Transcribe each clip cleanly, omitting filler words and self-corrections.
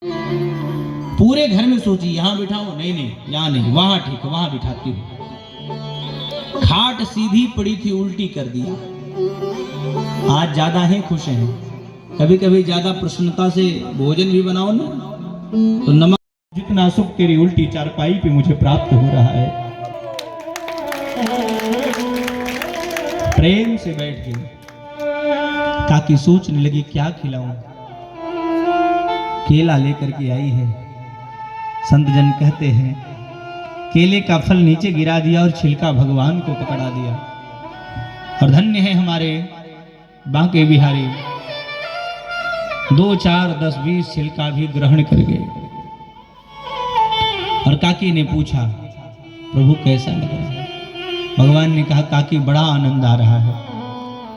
पूरे घर में सोची यहाँ बिठाओ, नहीं नहीं यहाँ नहीं, वहां ठीक है वहां बिठाती हूँ। खाट सीधी पड़ी थी, उल्टी कर दिया। आज ज्यादा है खुश हैं, कभी कभी ज्यादा प्रसन्नता से भोजन भी बनाओ ना तो नमक, जितना सुख तेरी उल्टी चारपाई पे मुझे प्राप्त हो रहा है। प्रेम से बैठ गई, ताकि सोचने लगी क्या खिलाऊं। केला लेकर के आई है। संत जन कहते हैं केले का फल नीचे गिरा दिया और छिलका भगवान को पकड़ा दिया। और धन्य है हमारे बांके बिहारी, 2, 4, 10, 20 छिलका भी ग्रहण कर गए। और काकी ने पूछा प्रभु कैसा लगा? भगवान ने कहा काकी बड़ा आनंद आ रहा है,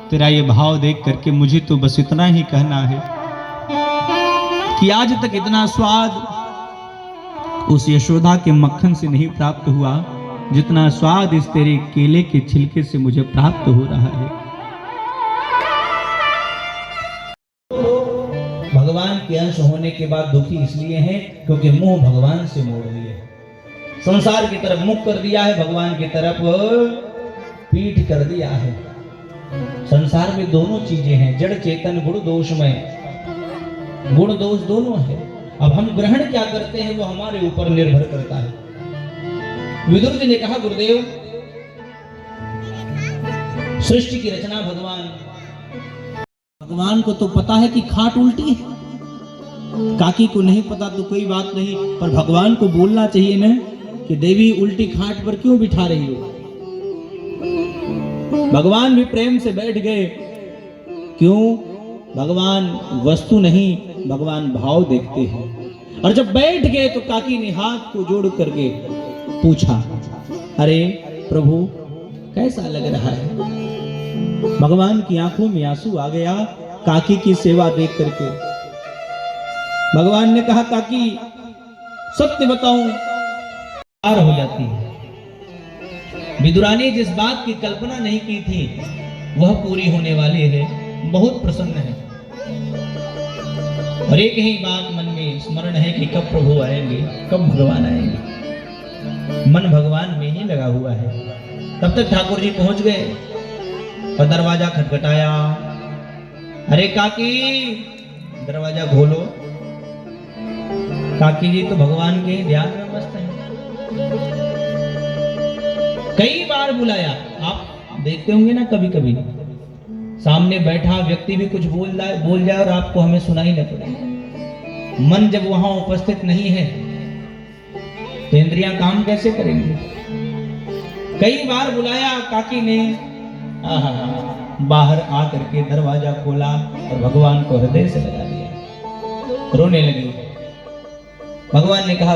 तेरा ये भाव देख करके मुझे तो बस इतना ही कहना है कि आज तक इतना स्वाद उस यशोदा के मक्खन से नहीं प्राप्त हुआ जितना स्वाद इस तेरे केले के छिलके से मुझे प्राप्त हो रहा है। भगवान के अंश होने के बाद दुखी इसलिए हैं क्योंकि मुंह भगवान से मोड़ लिए, संसार की तरफ मुख कर दिया है, भगवान की तरफ पीठ कर दिया है। संसार में दोनों चीजें हैं, जड़ चेतन गुण दोषमय, गुण दोष दोनों है। अब हम ग्रहण क्या करते हैं वो हमारे ऊपर निर्भर करता है। विदुर जी ने कहा गुरुदेव सृष्टि की रचना भगवान को तो पता है कि खाट उल्टी है, काकी को नहीं पता तो कोई बात नहीं, पर भगवान को बोलना चाहिए ना कि देवी उल्टी खाट पर क्यों बिठा रही हो। भगवान भी प्रेम से बैठ गए। क्यों? भगवान वस्तु नहीं, भगवान भाव देखते हैं। और जब बैठ गए तो काकी ने हाथ को जोड़ करके पूछा अरे प्रभु कैसा लग रहा है? भगवान की आंखों में आंसू आ गया काकी की सेवा देख करके। भगवान ने कहा काकी सत्य बताऊं, पार हो जाती है। विदुरानी जिस बात की कल्पना नहीं की थी वह पूरी होने वाली है, बहुत प्रसन्न है। और एक ही बात मन में स्मरण है कि कब प्रभु आएंगे, कब भगवान आएंगे। मन भगवान में ही लगा हुआ है। तब तक ठाकुर जी पहुंच गए और दरवाजा खटखटाया। अरे काकी दरवाजा खोलो। काकी जी तो भगवान के ध्यान में मस्त हैं। कई बार बुलाया, आप देखते होंगे ना कभी कभी सामने बैठा व्यक्ति भी कुछ बोल जाए और आपको हमें सुनाई न पड़े। मन जब वहां उपस्थित नहीं है तो इंद्रियां काम कैसे करेंगे? कई बार बुलाया काकी ने, बाहर आ करके दरवाजा खोला और भगवान को हृदय से लगा दिया, रोने लगी। भगवान ने कहा